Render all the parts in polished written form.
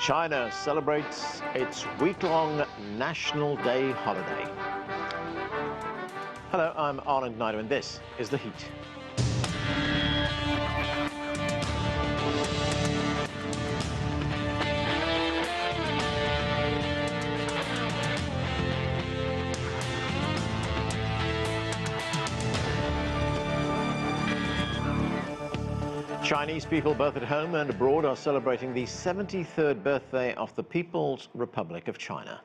China celebrates its week-long National Day holiday. Hello, I'm Ahmed, and this is The Heat. Chinese people both at home and abroad are celebrating the 73rd birthday of the People's Republic of China.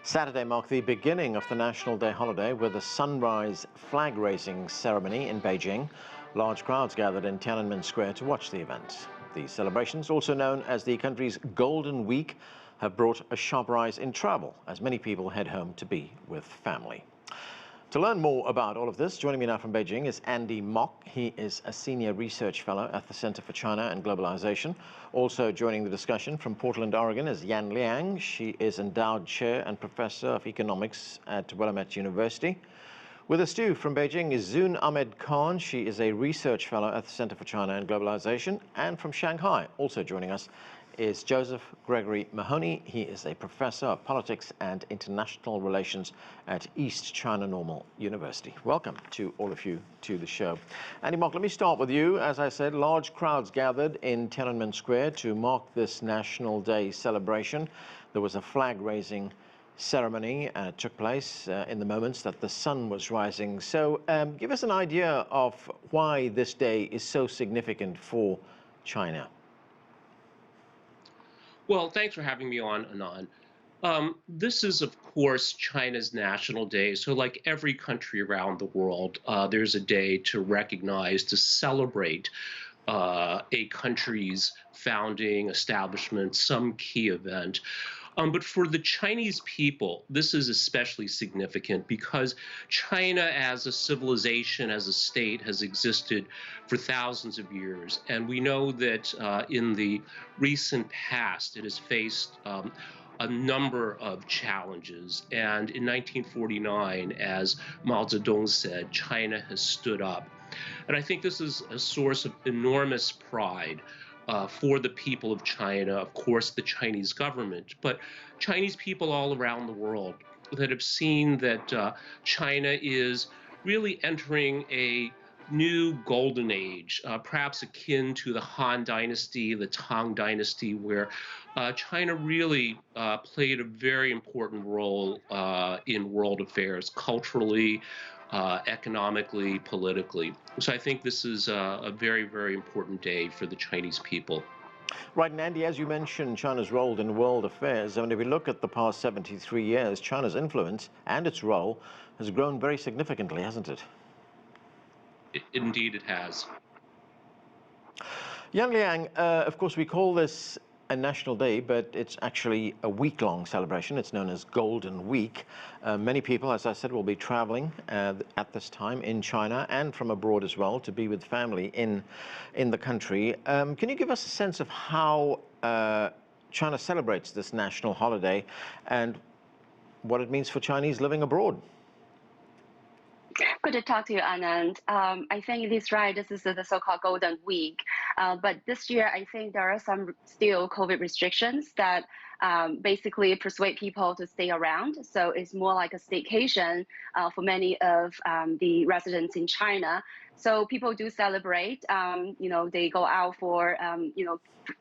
Saturday marked the beginning of the National Day holiday with a sunrise flag-raising ceremony in Beijing. Large crowds gathered in Tian'anmen Square to watch the event. The celebrations, also known as the country's Golden Week, have brought a sharp rise in travel as many people head home to be with family. To learn more about all of this, joining me now from Beijing is Andy Mock. He is a senior research fellow at the Center for China and Globalization. Also joining the discussion from Portland, Oregon is Liang. She is endowed chair and professor of economics at Willamette University. With us too from Beijing is Zoon Ahmed. She is a research fellow at the Center for China and Globalization. And from Shanghai, also joining us, is Josef Gregory Mahoney. He is a professor of politics and international relations at East China Normal University. Welcome to all of you to the show. Andy Mock, let me start with you. As I said, large crowds gathered in Tian'anmen Square to mark this National Day celebration. There was a flag-raising ceremony took place in the moments that the sun was rising. So give us an idea of why this day is so significant for China. Well, thanks for having me on, Anand. This is, of course, China's National Day. So like every country around the world, there's a day to recognize, to celebrate a country's founding, establishment, some key event. But for the Chinese people, this is especially significant because China as a civilization, as a state, has existed for thousands of years. And we know that in the recent past, it has faced a number of challenges. And in 1949, as Mao Zedong said, China has stood up. And I think this is a source of enormous pride for the people of China, of course, the Chinese government, but Chinese people all around the world that have seen that China is really entering a new golden age, perhaps akin to the Han Dynasty, the Tang Dynasty, where China really played a very important role in world affairs, culturally, economically, politically. So I think this is a very, very important day for the Chinese people. Right, and Andy, as you mentioned, China's role in world affairs, I mean, if we look at the past 73 years, China's influence and its role has grown very significantly, hasn't it? Indeed, it has. Liang, of course, we call this a national day, but it's actually a week-long celebration. It's known as Golden Week. Many people, as I said, will be traveling at this time in China and from abroad as well to be with family in the country. Can you give us a sense of how China celebrates this national holiday and what it means for Chinese living abroad? Good to talk to you, Anand. I think it is right. This is the so-called Golden Week. But this year, I think there are some still COVID restrictions that basically persuade people to stay around. So it's more like a staycation for many of the residents in China. So people do celebrate. They go out for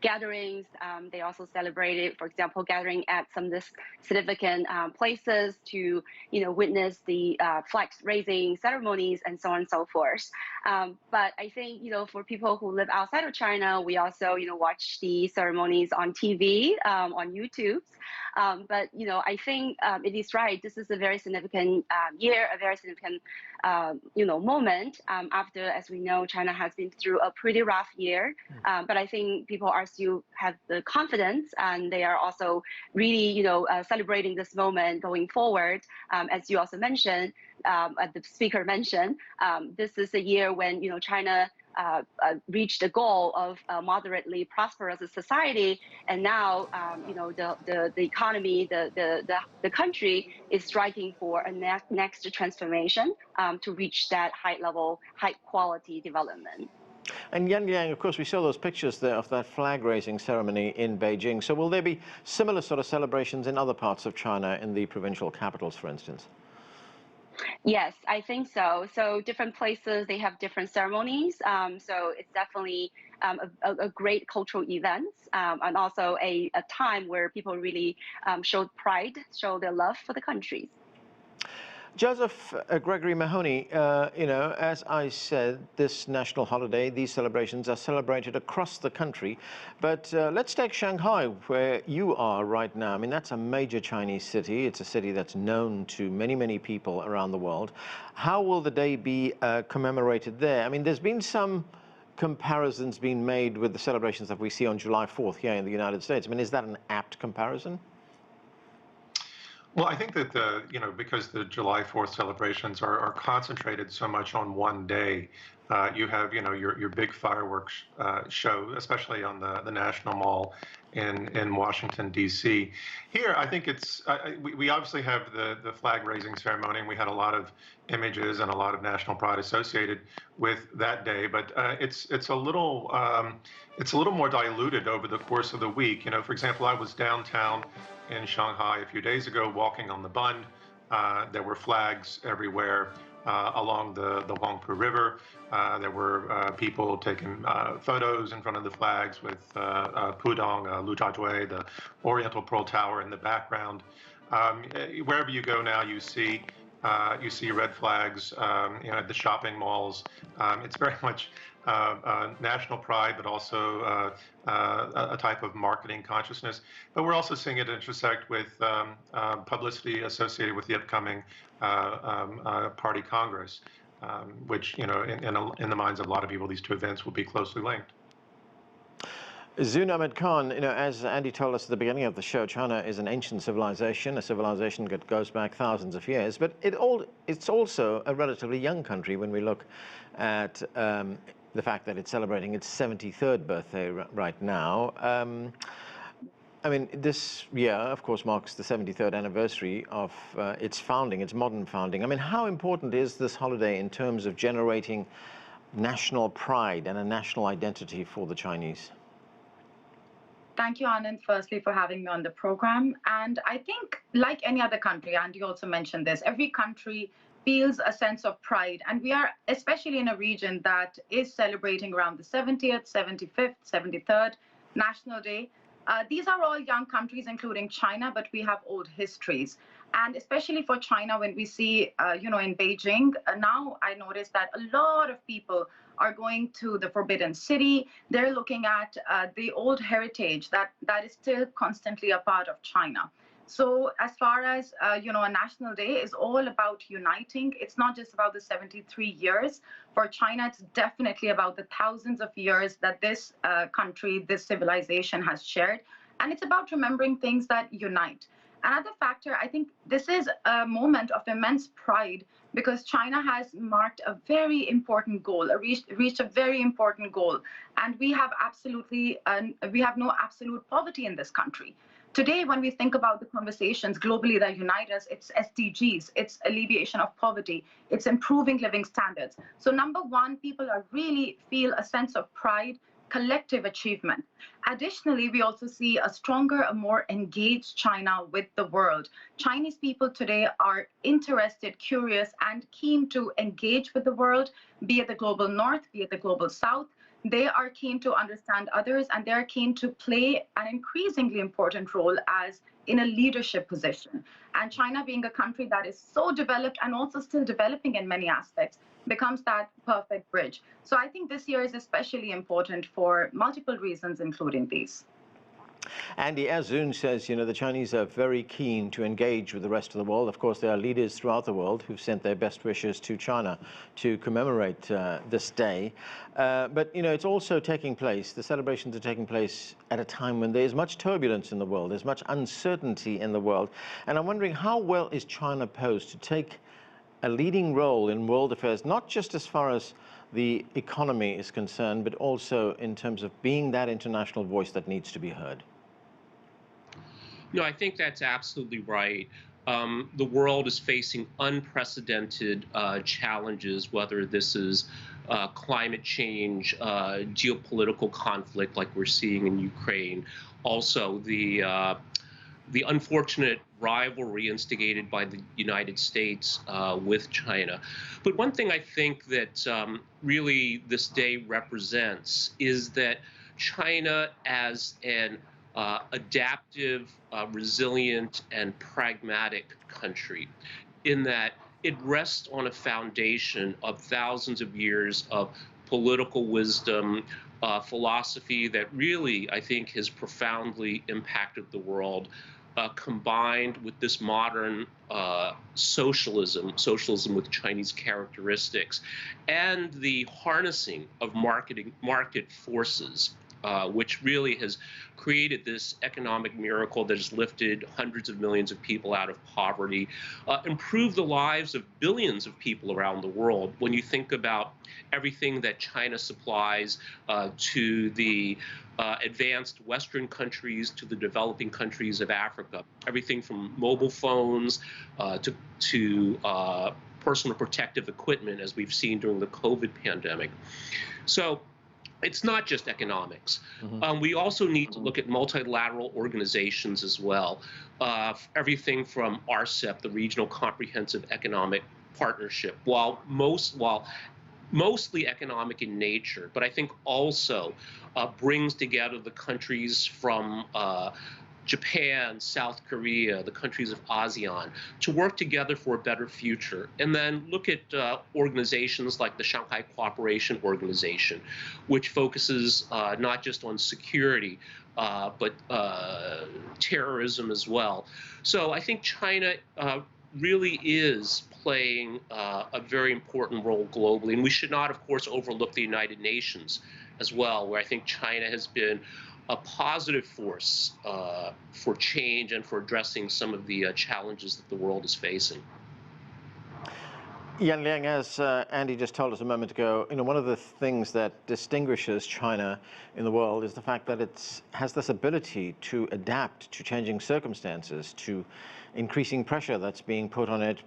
gatherings. They also celebrate it, for example, gathering at some of the significant places to witness the flag raising ceremonies and so on and so forth. But I think for people who live outside of China, we also watch the ceremonies on TV, on YouTube. But I think it is right. This is a very significant year, a very significant moment after, as we know, China has been through a pretty rough year. But I think people are still have the confidence, and they are also really celebrating this moment going forward. As you also mentioned, the speaker mentioned, this is a year when China reached the goal of a moderately prosperous society, and now the economy, the country is striking for a next transformation to reach that high level, high quality development. And Liang, of course, we saw those pictures there of that flag-raising ceremony in Beijing. So will there be similar sort of celebrations in other parts of China, in the provincial capitals, for instance? Yes, I think so. So different places, they have different ceremonies. So it's definitely a great cultural event, and also a time where people really show pride, show their love for the countries. Joseph, Gregory, Mahoney, as I said, this national holiday, these celebrations are celebrated across the country. But let's take Shanghai, where you are right now. I mean, that's a major Chinese city. It's a city that's known to many, many people around the world. How will the day be commemorated there? I mean, there's been some comparisons being made with the celebrations that we see on July 4th here in the United States. I mean, is that an apt comparison? Well, I think that because the July 4th celebrations are concentrated so much on one day, you have, your big fireworks show, especially on the National Mall in Washington, D.C. Here, I think we obviously have the flag raising ceremony, and we had a lot of images and a lot of national pride associated with that day, but it's a little more diluted over the course of the week. For example, I was downtown in Shanghai a few days ago, walking on the Bund. There were flags everywhere along the Huangpu River. There were people taking photos in front of the flags with Pudong, Lujiazui, the Oriental Pearl Tower in the background. Wherever you go now, you see red flags. At the shopping malls. It's very much national pride, but also a type of marketing consciousness. But we're also seeing it intersect with publicity associated with the upcoming party Congress, which, in the minds of a lot of people, these two events will be closely linked. Zoon Ahmed Khan, as Andy told us at the beginning of the show, China is an ancient civilization, a civilization that goes back thousands of years, but it's also a relatively young country when we look at the fact that it's celebrating its 73rd birthday right now. I mean, this year, of course, marks the 73rd anniversary of its founding, its modern founding. I mean, how important is this holiday in terms of generating national pride and a national identity for the Chinese? Thank you, Anand, firstly, for having me on the program. And I think, like any other country, and you also mentioned this, every country feels a sense of pride. And we are especially in a region that is celebrating around the 70th, 75th, 73rd National Day. These are all young countries, including China, but we have old histories. And especially for China, when we see, in Beijing, now I notice that a lot of people are going to the Forbidden City. They're looking at the old heritage that is still constantly a part of China. So as far as, a national day is all about uniting. It's not just about the 73 years. For China, it's definitely about the thousands of years that this country, this civilization has shared. And it's about remembering things that unite. Another factor, I think this is a moment of immense pride because China has marked a very important goal, reached a very important goal. And we have no absolute poverty in this country. Today, when we think about the conversations globally that unite us, it's SDGs, it's alleviation of poverty, it's improving living standards. So number one, people really feel a sense of pride, collective achievement. Additionally, we also see a stronger, a more engaged China with the world. Chinese people today are interested, curious, and keen to engage with the world, be it the global north, be it the global south. They are keen to understand others, and they're keen to play an increasingly important role as in a leadership position. And China, being a country that is so developed and also still developing in many aspects, becomes that perfect bridge. So I think this year is especially important for multiple reasons, including these. Andy, as Zoon says, the Chinese are very keen to engage with the rest of the world. Of course, there are leaders throughout the world who've sent their best wishes to China to commemorate this day. But, it's also taking place, the celebrations are taking place at a time when there is much turbulence in the world, there's much uncertainty in the world. And I'm wondering, how well is China posed to take a leading role in world affairs, not just as far as the economy is concerned, but also in terms of being that international voice that needs to be heard? No, I think that's absolutely right. the world is facing unprecedented challenges, whether this is climate change, geopolitical conflict like we're seeing in Ukraine, also the unfortunate rivalry instigated by the United States with China. But one thing I think that really this day represents is that China as an adaptive, resilient, and pragmatic country, in that it rests on a foundation of thousands of years of political wisdom, philosophy that really, I think, has profoundly impacted the world, combined with this modern socialism with Chinese characteristics, and the harnessing of market forces, which really has created this economic miracle that has lifted hundreds of millions of people out of poverty, improved the lives of billions of people around the world. When you think about everything that China supplies to the advanced Western countries, to the developing countries of Africa, everything from mobile phones to personal protective equipment, as we've seen during the COVID pandemic. So it's not just economics. We also need to look at multilateral organizations as well. Everything from RCEP, the Regional Comprehensive Economic Partnership, while mostly economic in nature, but I think also brings together the countries from Japan, South Korea, the countries of ASEAN, to work together for a better future. And then look at organizations like the Shanghai Cooperation Organization, which focuses not just on security, but terrorism as well. So I think China really is playing a very important role globally. And we should not, of course, overlook the United Nations as well, where I think China has been a positive force for change and for addressing some of the challenges that the world is facing. Liang, as Andy just told us a moment ago, one of the things that distinguishes China in the world is the fact that it has this ability to adapt to changing circumstances, to increasing pressure that's being put on it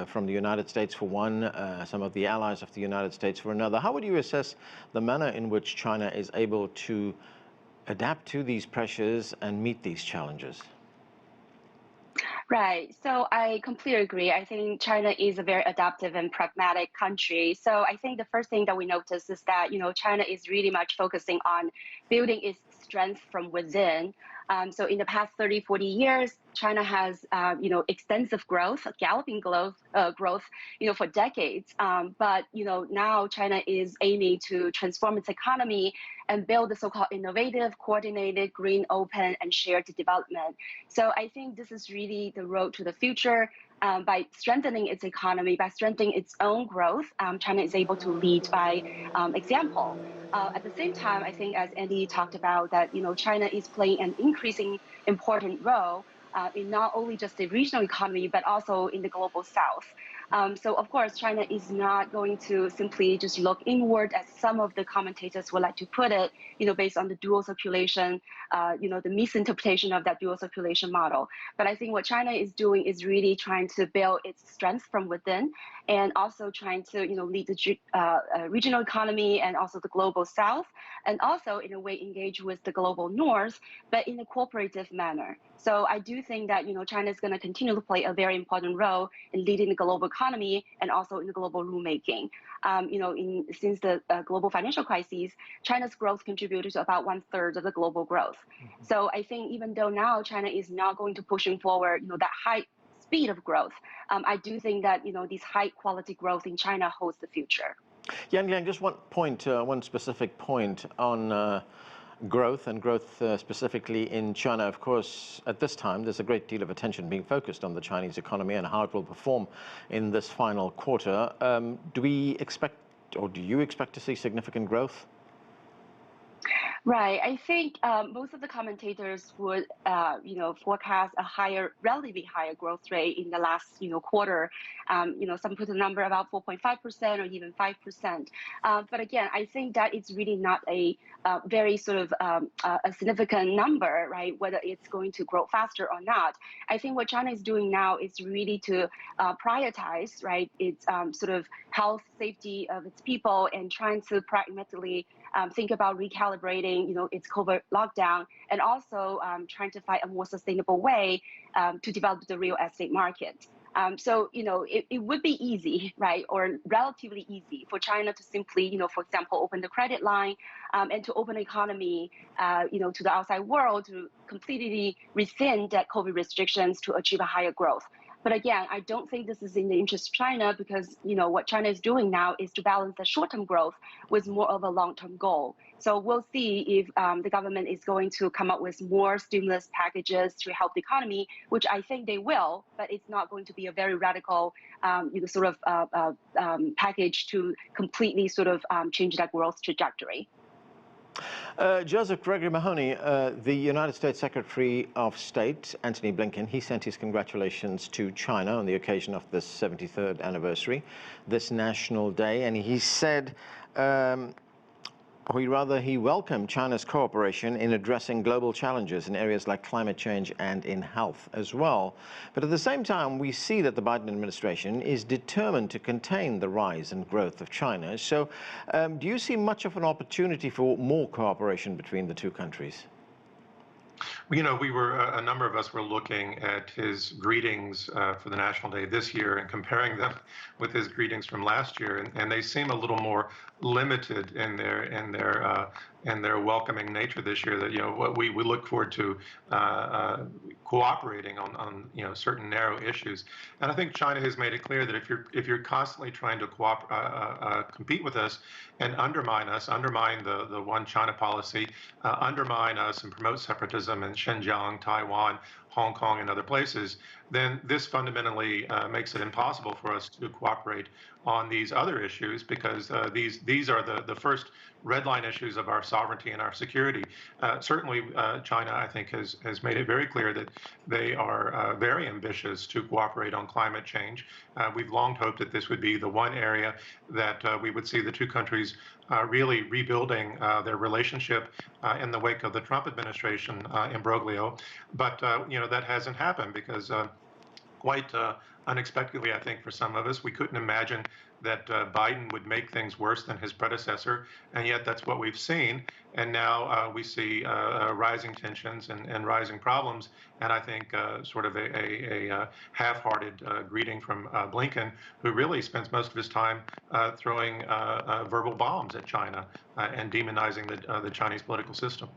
from the United States for one, some of the allies of the United States for another. How would you assess the manner in which China is able to adapt to these pressures and meet these challenges? Right. So I completely agree. I think China is a very adaptive and pragmatic country. So I think the first thing that we notice is that, China is really much focusing on building its strength from within. So in the past 30, 40 years, China has, extensive growth, galloping growth, for decades. But, now China is aiming to transform its economy and build the so-called innovative, coordinated, green, open, and shared development. So I think this is really the road to the future. By strengthening its economy, by strengthening its own growth, China is able to lead by example. At the same time, I think, as Andy talked about, that China is playing an increasing important role in not only just the regional economy, but also in the global south. So, of course, China is not going to simply just look inward, as some of the commentators would like to put it, based on the dual circulation, the misinterpretation of that dual circulation model. But I think what China is doing is really trying to build its strength from within, and also trying to, lead the regional economy and also the global south, and also in a way engage with the global north, but in a cooperative manner. So I do think that, China is going to continue to play a very important role in leading the global economy and also in the global rulemaking. Since the global financial crisis, China's growth contributed to about 1/3 of the global growth. So I think even though now China is not going to pushing forward, that high speed of growth, I do think that, this high quality growth in China holds the future. Yang, just one specific point on growth specifically in China. Of course, at this time, there's a great deal of attention being focused on the Chinese economy and how it will perform in this final quarter. Do you expect to see significant growth? Right. I think most of the commentators would, forecast a relatively higher growth rate in the last, quarter. Some put a number about 4.5% or even 5%. But again, I think that it's really not a very sort of a significant number, right? Whether it's going to grow faster or not. I think what China is doing now is really to prioritize, right, its sort of health, safety of its people, and trying to pragmatically think about recalibrating, its COVID lockdown, and also trying to find a more sustainable way to develop the real estate market. So, it would be easy, right, or relatively easy for China to simply, for example, open the credit line and to open the economy, to the outside world to completely rescind that COVID restrictions to achieve a higher growth. But again, I don't think this is in the interest of China because, what China is doing now is to balance the short-term growth with more of a long-term goal. So we'll see if the government is going to come up with more stimulus packages to help the economy, which I think they will, but it's not going to be a very radical, package to completely sort of change that growth trajectory. Joseph, Gregory, Mahoney, the United States Secretary of State, Antony Blinken, he sent his congratulations to China on the occasion of this 73rd anniversary, this National Day, and he said, he welcomed China's cooperation in addressing global challenges in areas like climate change and in health as well. But at the same time, we see that the Biden administration is determined to contain the rise and growth of China. So do you see much of an opportunity for more cooperation between the two countries? A number of us were looking at his greetings for the National Day this year and comparing them with his greetings from last year, and they seem a little more limited in their welcoming nature this year. That what we look forward to cooperating on certain narrow issues, and I think China has made it clear that if you're constantly trying to compete with us and undermine us, undermine the one China policy, undermine us and promote separatism in Xinjiang, Taiwan, Hong Kong, and other places, then this fundamentally makes it impossible for us to cooperate on these other issues, because these are the first red line issues of our sovereignty and our security. Certainly, China, I think, has made it very clear that they are very ambitious to cooperate on climate change. We've long hoped that this would be the one area that we would see the two countries really rebuilding their relationship in the wake of the Trump administration imbroglio. But that hasn't happened because quite unexpectedly, I think, for some of us, we couldn't imagine that Biden would make things worse than his predecessor, and yet that's what we've seen. And now we see rising tensions and rising problems, and I think sort of a half-hearted greeting from Blinken, who really spends most of his time throwing verbal bombs at China and demonizing the Chinese political system.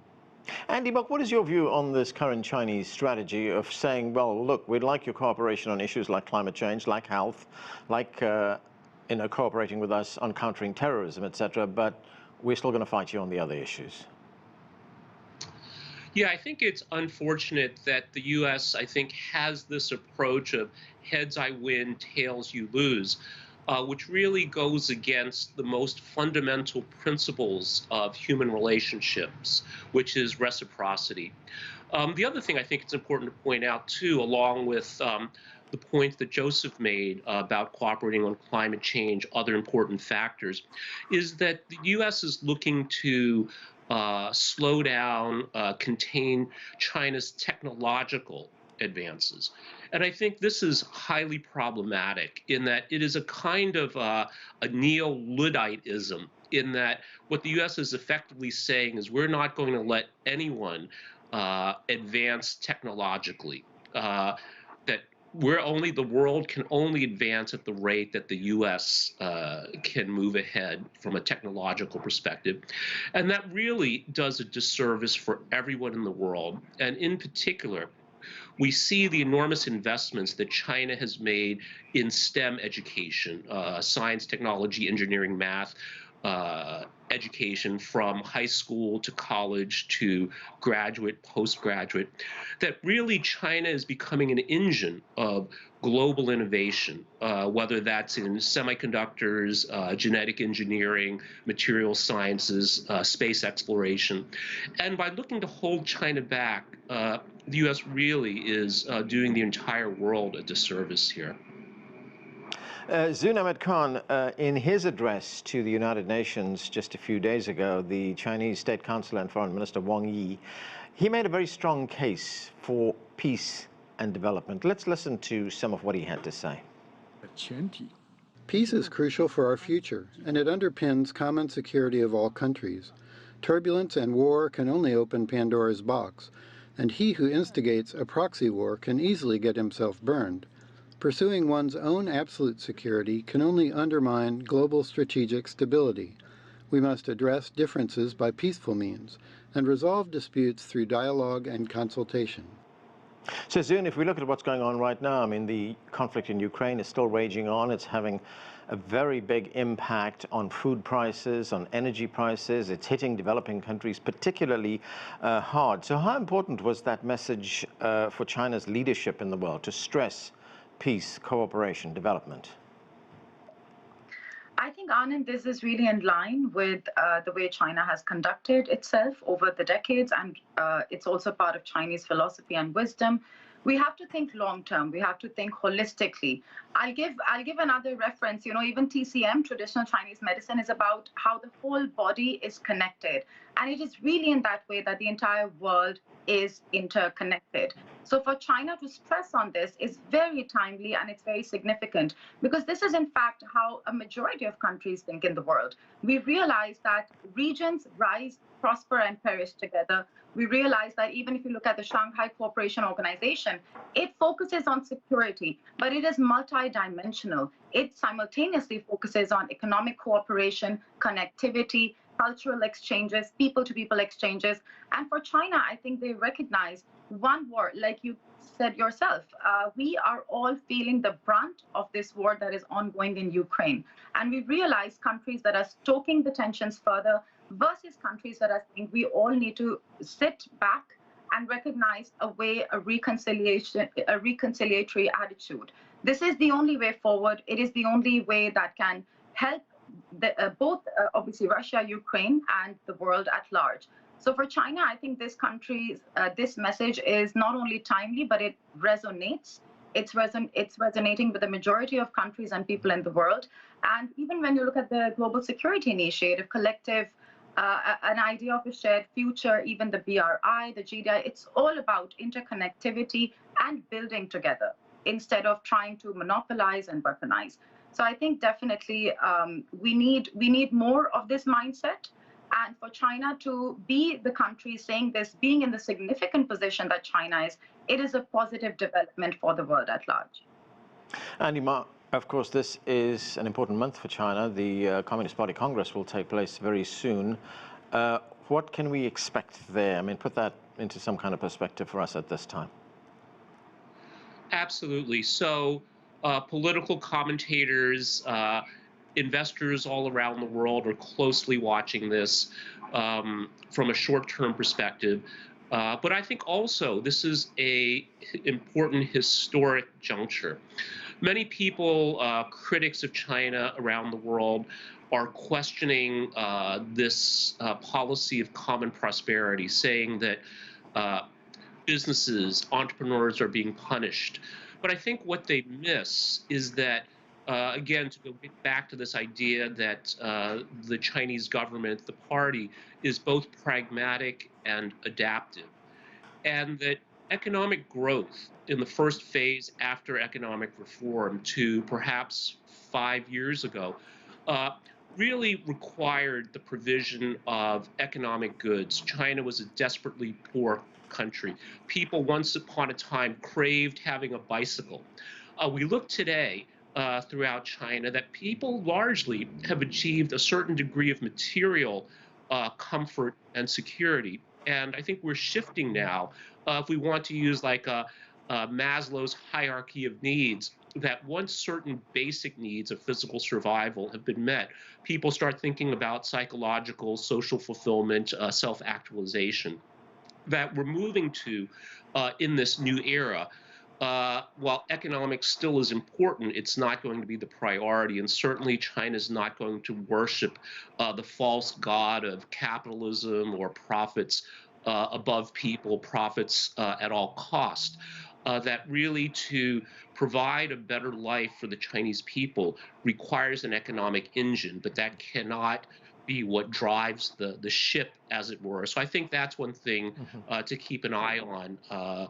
Andy Buck, what is your view on this current Chinese strategy of saying, well, look, we'd like your cooperation on issues like climate change, like health, like cooperating with us on countering terrorism, etc., but we're still going to fight you on the other issues? Yeah, I think it's unfortunate that the U.S., I think, has this approach of heads I win, tails you lose, which really goes against the most fundamental principles of human relationships, which is reciprocity. The other thing I think it's important to point out, too, along with the point that Joseph made about cooperating on climate change, other important factors, is that the U.S. is looking to slow down, contain China's technological advances. And I think this is highly problematic in that it is a kind of a neo-Ludditism, in that what the U.S. is effectively saying is we're not going to let anyone advance technologically, that the world can only advance at the rate that the U.S. can move ahead from a technological perspective. And that really does a disservice for everyone in the world. And in particular, we see the enormous investments that China has made in STEM education, science, technology, engineering, math, education from high school to college to graduate, postgraduate, that really China is becoming an engine of global innovation, whether that's in semiconductors, genetic engineering, material sciences, space exploration. And by looking to hold China back, the U.S. really is doing the entire world a disservice here. Zoon Ahmed Khan, in his address to the United Nations just a few days ago, the Chinese State Councilor and Foreign Minister Wang Yi, he made a very strong case for peace and development. Let's listen to some of what he had to say. Peace is crucial for our future, and it underpins common security of all countries. Turbulence and war can only open Pandora's box, and he who instigates a proxy war can easily get himself burned. Pursuing one's own absolute security can only undermine global strategic stability. We must address differences by peaceful means and resolve disputes through dialogue and consultation. So, Zoon, if we look at what's going on right now, I mean, the conflict in Ukraine is still raging on. It's having a very big impact on food prices, on energy prices. It's hitting developing countries particularly hard. So how important was that message for China's leadership in the world to stress peace, cooperation, development? I think, Anand, this is really in line with the way China has conducted itself over the decades, and it's also part of Chinese philosophy and wisdom. We have to think long term. We have to think holistically. I'll give another reference. You know, even TCM, traditional Chinese medicine, is about how the whole body is connected, and it is really in that way that the entire world is interconnected. So for China to stress on this is very timely, and it's very significant, because this is in fact how a majority of countries think in the world. We realize that regions rise, prosper, and perish together. We realize that even if you look at the Shanghai Cooperation Organization, it focuses on security, but it is multidimensional. It simultaneously focuses on economic cooperation, connectivity, cultural exchanges, people-to-people exchanges. And for China, I think they recognize one war, like you said yourself, we are all feeling the brunt of this war that is ongoing in Ukraine. And we realize countries that are stoking the tensions further versus countries that are saying we all need to sit back and recognize a reconciliatory attitude. This is the only way forward. It is the only way that can help both obviously Russia, Ukraine, and the world at large. So for China, I think this message is not only timely, but it resonates. It's resonating with the majority of countries and people in the world. And even when you look at the Global Security Initiative, collective, an idea of a shared future, even the BRI, the GDI, it's all about interconnectivity and building together instead of trying to monopolize and weaponize. So I think definitely we need more of this mindset. And for China to be the country saying this, being in the significant position that China is, it is a positive development for the world at large. Andy, of course, this is an important month for China. The Communist Party Congress will take place very soon. What can we expect there? I mean, put that into some kind of perspective for us at this time. Absolutely. So political commentators, investors all around the world are closely watching this from a short-term perspective. But I think also this is an important historic juncture. Many people, critics of China around the world, are questioning this policy of common prosperity, saying that businesses, entrepreneurs are being punished. But I think what they miss is that again, to go back to this idea that the Chinese government, the party, is both pragmatic and adaptive, and that economic growth in the first phase after economic reform to perhaps 5 years ago really required the provision of economic goods. China was a desperately poor country. People once upon a time craved having a bicycle. We look today throughout China that people largely have achieved a certain degree of material comfort and security. And I think we're shifting now, if we want to use like Maslow's hierarchy of needs, that once certain basic needs of physical survival have been met, people start thinking about psychological, social fulfillment, self-actualization. That we're moving to in this new era. While economics still is important, it's not going to be the priority, and certainly China's not going to worship the false god of capitalism or profits above people, profits at all cost. That really to provide a better life for the Chinese people requires an economic engine, but that cannot be what drives the ship, as it were. So I think that's one thing to keep an eye on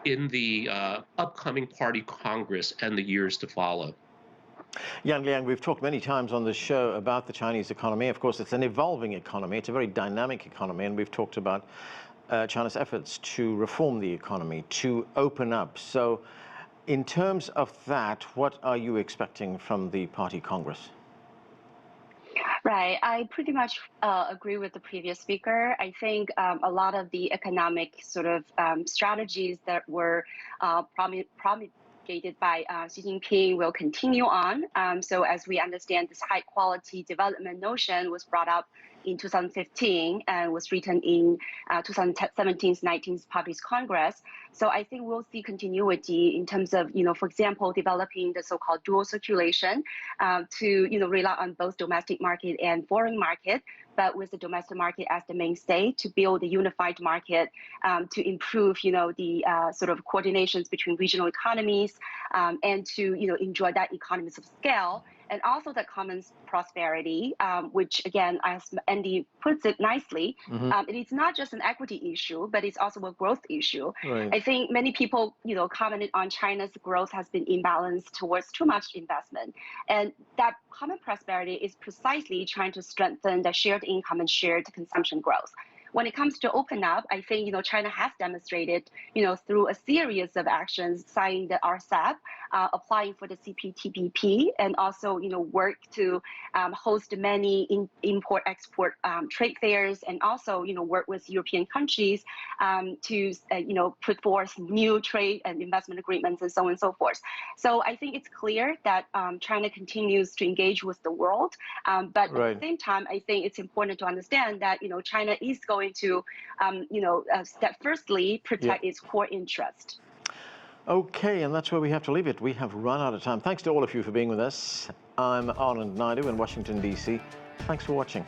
in the upcoming party Congress and the years to follow. Liang, we've talked many times on this show about the Chinese economy. Of course, it's an evolving economy. It's a very dynamic economy, and we've talked about China's efforts to reform the economy, to open up. So in terms of that, what are you expecting from the party Congress? Right. I pretty much agree with the previous speaker. I think a lot of the economic sort of strategies that were promulgated by Xi Jinping will continue on. So as we understand, this high quality development notion was brought up in 2015 and was written in 2017's 19th Party's Congress. So I think we'll see continuity in terms of, for example, developing the so-called dual circulation to, rely on both domestic market and foreign market, but with the domestic market as the mainstay to build a unified market to improve, the sort of coordinations between regional economies and to, enjoy that economies of scale. And also the common prosperity, which again, as Andy puts it nicely, it is not just an equity issue, but it's also a growth issue. Right. I think many people, commented on China's growth has been imbalanced towards too much investment. And that common prosperity is precisely trying to strengthen the shared income and shared consumption growth. When it comes to open up, I think China has demonstrated through a series of actions, signing the RCEP, applying for the CPTPP, and also work to host many import-export trade fairs, and also work with European countries to put forth new trade and investment agreements and so on and so forth. So I think it's clear that China continues to engage with the world, but Right. at the same time, I think it's important to understand that China is going to, firstly protect its core interest. Okay, and that's where we have to leave it. We have run out of time. Thanks to all of you for being with us. I'm Anand Naidu in Washington, D.C. Thanks for watching.